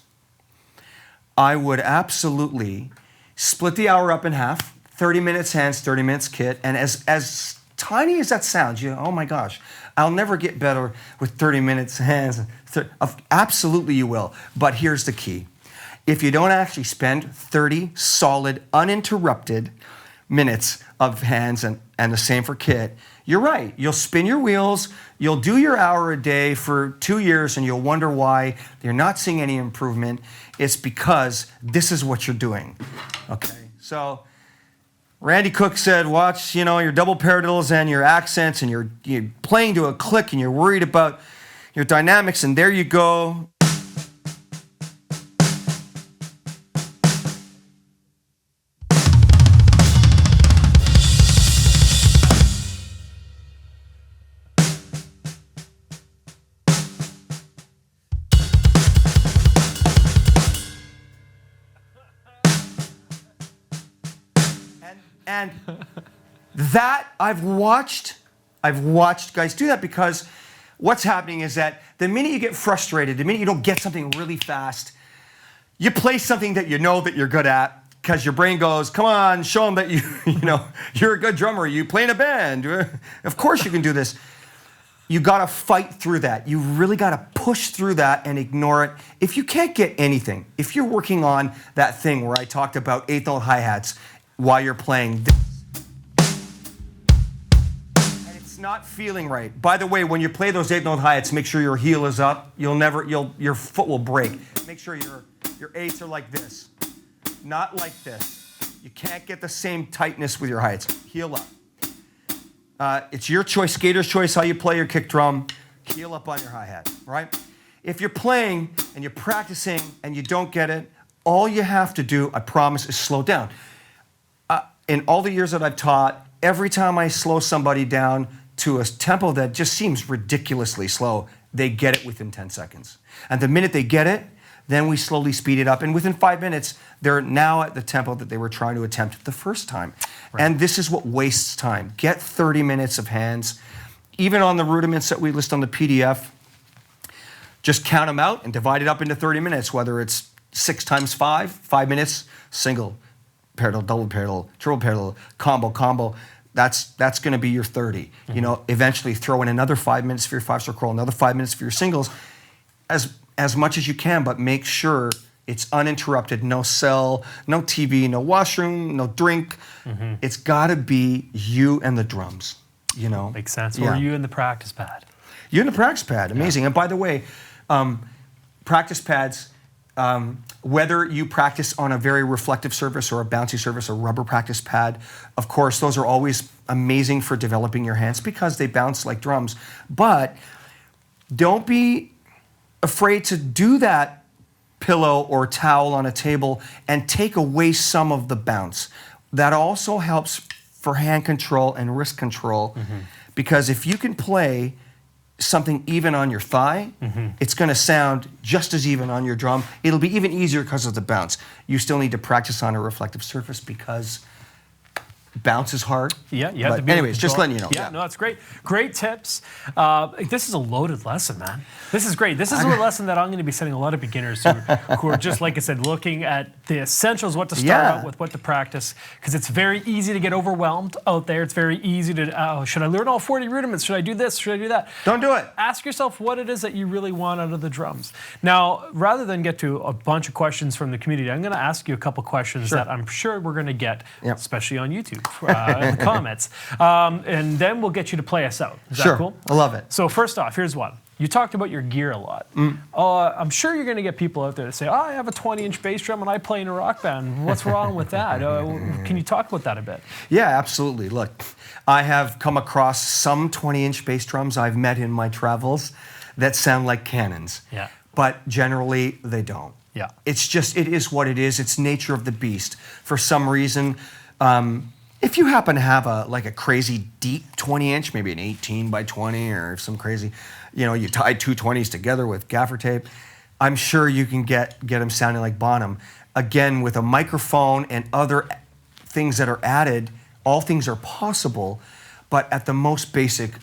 I would absolutely split the hour up in half, 30 minutes hands, 30 minutes kit, and as tiny as that sounds, oh my gosh, I'll never get better with 30 minutes hands. Absolutely you will, but here's the key. If you don't actually spend 30 solid, uninterrupted minutes of hands, and the same for kit, you're right. You'll spin your wheels, you'll do your hour a day for 2 years, and you'll wonder why you're not seeing any improvement. It's because this is what you're doing. Okay, so Randy Cooke said, watch, your double paradiddles and your accents, and you're playing to a click, and you're worried about your dynamics, and there you go. And that I've watched guys do that, because what's happening is that the minute you get frustrated, the minute you don't get something really fast, you play something that you know that you're good at, because your brain goes, come on, show them that you're a good drummer. You play in a band. Of course you can do this. You got to fight through that. You really got to push through that and ignore it. If you can't get anything, if you're working on that thing where I talked about 8th note hi-hats while you're playing this, and it's not feeling right. By the way, when you play those 8th note hi-hats, make sure your heel is up. Your foot will break. Make sure your 8s are like this, not like this. You can't get the same tightness with your hi-hats. Heel up. It's your choice, skater's choice, how you play your kick drum. Heel up on your hi-hat, right? If you're playing and you're practicing and you don't get it, all you have to do, I promise, is slow down. In all the years that I've taught, every time I slow somebody down to a tempo that just seems ridiculously slow, they get it within 10 seconds. And the minute they get it, then we slowly speed it up. And within 5 minutes, they're now at the tempo that they were trying to attempt the first time. Right. And this is what wastes time. Get 30 minutes of hands. Even on the rudiments that we list on the PDF, just count them out and divide it up into 30 minutes, whether it's 6 times 5 minutes, single pedal, double pedal, triple pedal, combo. That's going to be your 30. Mm-hmm. You know, eventually throw in another 5 minutes for your 5-stroke roll, another 5 minutes for your singles, as much as you can, but make sure it's uninterrupted. No cell, no TV, no washroom, no drink. Mm-hmm. It's got to be you and the drums, you know? Makes sense. Yeah. Or you and the practice pad. You and the practice pad, amazing. Yeah. And by the way, practice pads, whether you practice on a very reflective surface or a bouncy surface, a rubber practice pad, of course, those are always amazing for developing your hands because they bounce like drums. But don't be afraid to do that pillow or towel on a table and take away some of the bounce. That also helps for hand control and wrist control, because if you can play something even on your thigh, it's going to sound just as even on your drum. It'll be even easier because of the bounce. You still need to practice on a reflective surface because bounce is hard. Yeah. But anyways, just letting you know. Yeah, no, that's great. Great tips. This is a loaded lesson, man. This is great. This is a lesson that I'm going to be sending a lot of beginners who are just, like I said, looking at the essentials, what to start out with, what to practice, because it's very easy to get overwhelmed out there. It's very easy to, should I learn all 40 rudiments? Should I do this? Should I do that? Don't do it. Ask yourself what it is that you really want out of the drums. Now, rather than get to a bunch of questions from the community, I'm going to ask you a couple questions that I'm sure we're going to get, especially on YouTube. In the comments, and then we'll get you to play us out. Is that cool? I love it. So first off, here's one. You talked about your gear a lot. I'm sure you're going to get people out there that say, I have a 20-inch bass drum and I play in a rock band. What's wrong with that? Can you talk about that a bit? Yeah, absolutely. Look, I have come across some 20-inch bass drums I've met in my travels that sound like cannons. Yeah. But generally, they don't. Yeah. It's just, it is what it is. It's nature of the beast. For some reason, if you happen to have a crazy deep 20-inch, maybe an 18 by 20 or some crazy, you tie 2 20s together with gaffer tape, I'm sure you can get them sounding like Bonham. Again, with a microphone and other things that are added, all things are possible, but at the most basic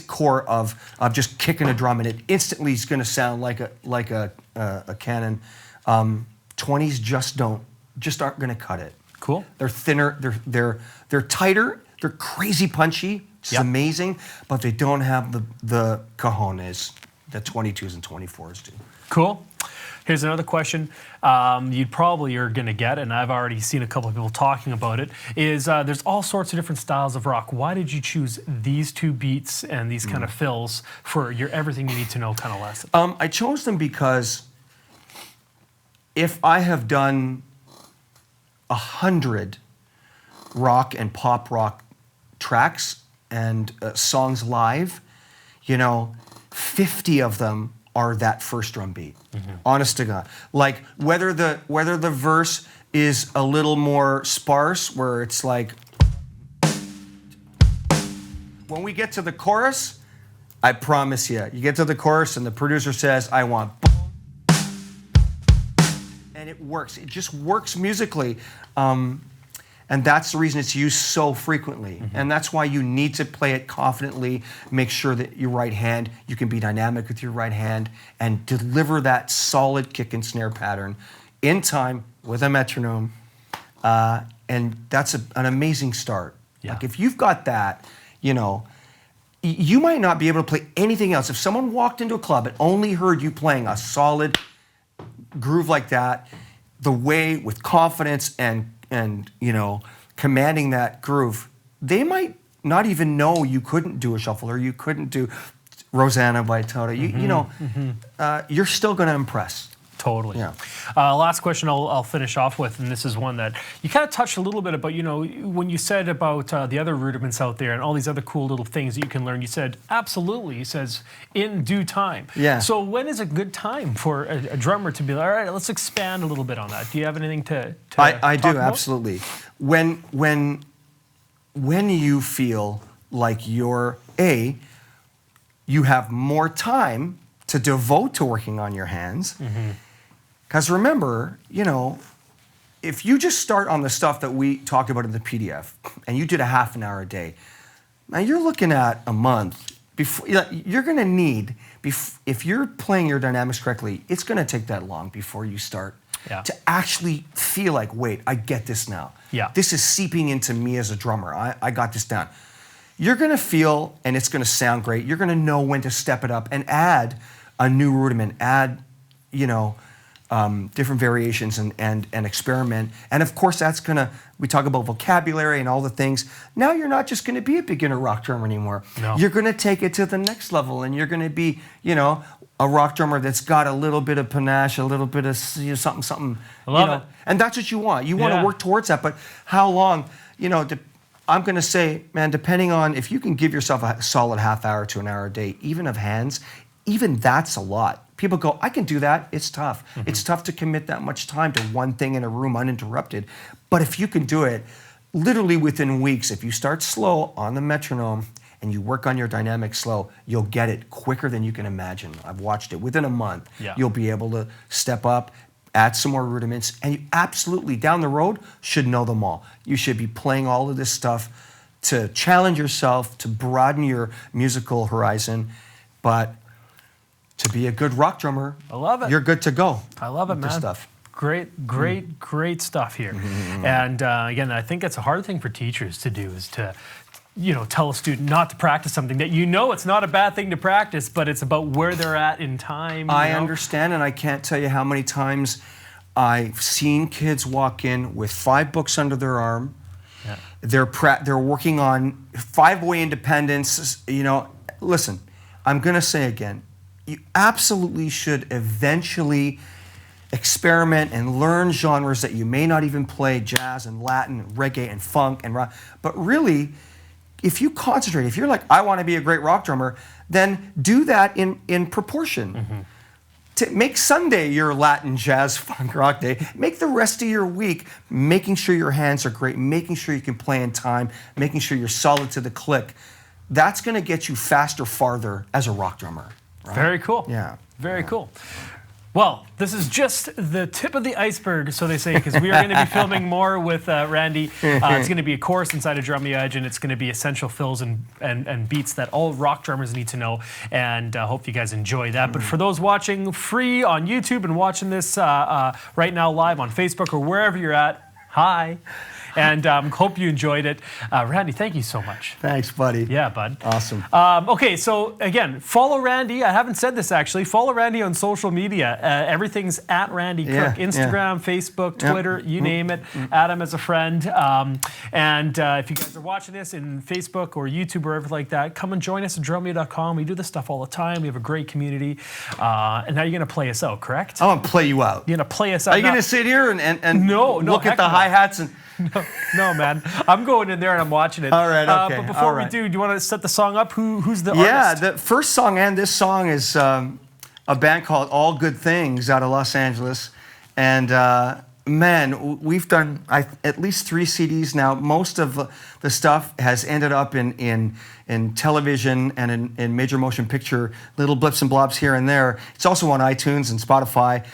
core of just kicking a drum and it instantly is going to sound like a cannon. 20s just aren't going to cut it. Cool. They're thinner. They're tighter. They're crazy punchy, which is amazing, but they don't have the cojones that 22s and 24s do. Cool. Here's another question you probably are going to get, and I've already seen a couple of people talking about it, is there's all sorts of different styles of rock. Why did you choose these 2 beats and these kind of fills for your everything you need to know kind of lesson? I chose them because if I have done 100 rock and pop rock tracks and songs live, 50 of them are that first drum beat. Honest to God. Like whether the verse is a little more sparse, where it's like, when we get to the chorus, I promise you get to the chorus and the producer says, I want boom. And it works. It just works musically. And that's the reason it's used so frequently. And that's why you need to play it confidently, make sure that your right hand, you can be dynamic with your right hand and deliver that solid kick and snare pattern in time with a metronome. And that's an amazing start. Yeah. Like if you've got that, you might not be able to play anything else. If someone walked into a club and only heard you playing a solid groove like that, the way with confidence and commanding that groove, they might not even know you couldn't do a shuffle or you couldn't do Rosanna by Toto. You're still going to impress. Totally. Yeah. Last question I'll finish off with, and this is one that you kind of touched a little bit about, when you said about the other rudiments out there and all these other cool little things that you can learn, you said, absolutely, he says, in due time. Yeah. So when is a good time for a drummer to be like, all right, let's expand a little bit on that? Do you have anything to I talk do, about? absolutely. When you feel like you have more time to devote to working on your hands. Because remember, if you just start on the stuff that we talked about in the PDF and you did a half an hour a day, now you're looking at a month. You're going to need, if you're playing your dynamics correctly, it's going to take that long before you start to actually feel like, wait, I get this now. Yeah. This is seeping into me as a drummer. I got this down. You're going to feel, and it's going to sound great, you're going to know when to step it up and add a new rudiment, add, different variations and experiment. And of course, we talk about vocabulary and all the things. Now you're not just going to be a beginner rock drummer anymore. No. You're going to take it to the next level and you're going to be, a rock drummer that's got a little bit of panache, a little bit of something. I love it. And that's what you want. You want to work towards that. But how long, I'm going to say, man, depending on if you can give yourself a solid half hour to an hour a day, even of hands, even that's a lot. People go, I can do that. It's tough. It's tough to commit that much time to one thing in a room uninterrupted. But if you can do it, literally within weeks, if you start slow on the metronome and you work on your dynamic slow, you'll get it quicker than you can imagine. I've watched it. Within a month, you'll be able to step up, add some more rudiments, and you absolutely, down the road, should know them all. You should be playing all of this stuff to challenge yourself, to broaden your musical horizon, but to be a good rock drummer, I love it. You're good to go. I love it, with man. this stuff. Great stuff here. And again, I think it's a hard thing for teachers to do is to, tell a student not to practice something that it's not a bad thing to practice, but it's about where they're at in time. I understand, and I can't tell you how many times I've seen kids walk in with 5 books under their arm. Yeah. They're working on 5-way independence. Listen, I'm going to say again, you absolutely should eventually experiment and learn genres that you may not even play, jazz and Latin and reggae and funk and rock. But really, if you concentrate, if you're like, I want to be a great rock drummer, then do that in proportion. To make Sunday your Latin, jazz, funk, rock day. Make the rest of your week making sure your hands are great, making sure you can play in time, making sure you're solid to the click. That's going to get you faster, farther as a rock drummer. Right? Very cool. Yeah. Very cool. Well, this is just the tip of the iceberg, so they say, because we are going to be filming more with Randy. It's going to be a course inside of Drumeo Edge, and it's going to be essential fills and beats that all rock drummers need to know, and hope you guys enjoy that. But for those watching free on YouTube and watching this right now live on Facebook or wherever you're at, hi. And hope you enjoyed it. Randy, thank you so much. Thanks, buddy. Yeah, bud. Awesome. Okay, so again, follow Randy. I haven't said this actually. Follow Randy on social media. Everything's at Randy Cooke. Instagram, Facebook, Twitter, you name it. Add him as a friend. And if you guys are watching this in Facebook or YouTube or everything like that, come and join us at Drumeo.com. We do this stuff all the time. We have a great community. And now you're going to play us out, correct? I want to play you out. You're going to play us out. Are you going to sit here and look at the hi-hats and... No, man. I'm going in there and I'm watching it. All right, okay. But before we do you want to set the song up? Who's the artist? Yeah, the first song and this song is a band called All Good Things out of Los Angeles. And man, we've done at least 3 CDs now. Most of the stuff has ended up in television and in major motion picture, little blips and blobs here and there. It's also on iTunes and Spotify.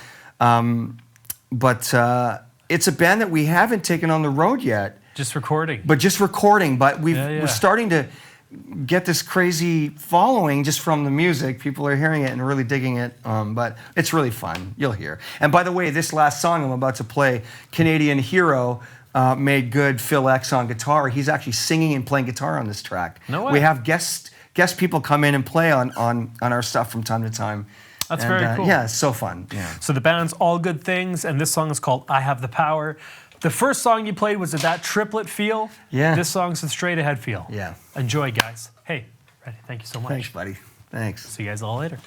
But it's a band that we haven't taken on the road yet. Just recording. But we're starting to get this crazy following just from the music. People are hearing it and really digging it. But it's really fun. You'll hear. And by the way, this last song I'm about to play, Canadian hero, made good Phil X on guitar. He's actually singing and playing guitar on this track. No way. We have guest guest people come in and play on our stuff from time to time. That's very cool. Yeah, it's so fun. Yeah. So the band's All Good Things, and this song is called I Have the Power. The first song you played was that triplet feel. Yeah. This song's a straight ahead feel. Yeah. Enjoy, guys. Hey, Reddy, thank you so much. Thanks, buddy. Thanks. See you guys all later.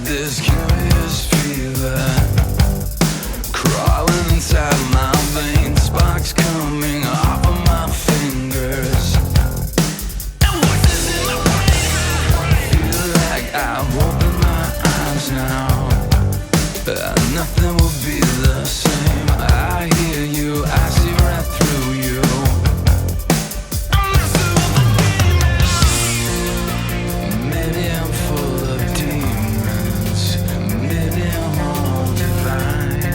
This curious fever crawling inside my veins, sparks coming off of my fingers. And voices in my brain. Feel like I've opened my eyes now. Nothing will be the same. I hear you, I see right through you. I'm messing with the demons. Maybe I'm full of demons. Maybe I'm all divine.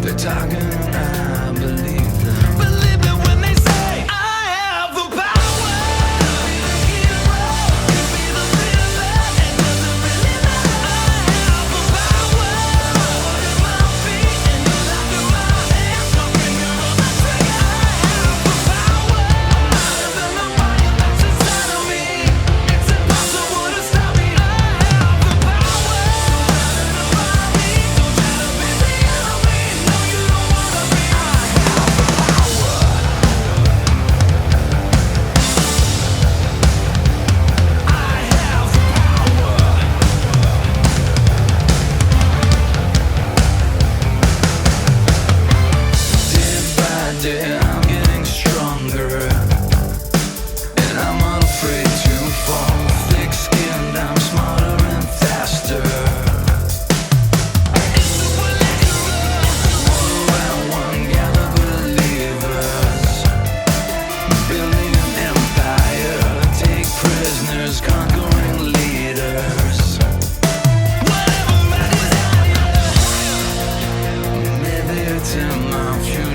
They're talking and I believe them. Believe it when they say I have the power. Be the hero, be the villain. It doesn't really matter. I have the power. In my feet and the life in my hands. No finger on the trigger. I have the power. Louder than the fire that's inside of me. It's impossible to stop me. I have the power. Don't try to be the enemy. No, you don't wanna be. I have the power. I have the power. Day by day, I'm getting stronger, and I'm unafraid to fall. Thick-skinned, I'm smarter and faster. It's supernatural. One by one, gather believers, building an empire. Take prisoners, conquering leaders. Whatever matters, maybe it's in my future.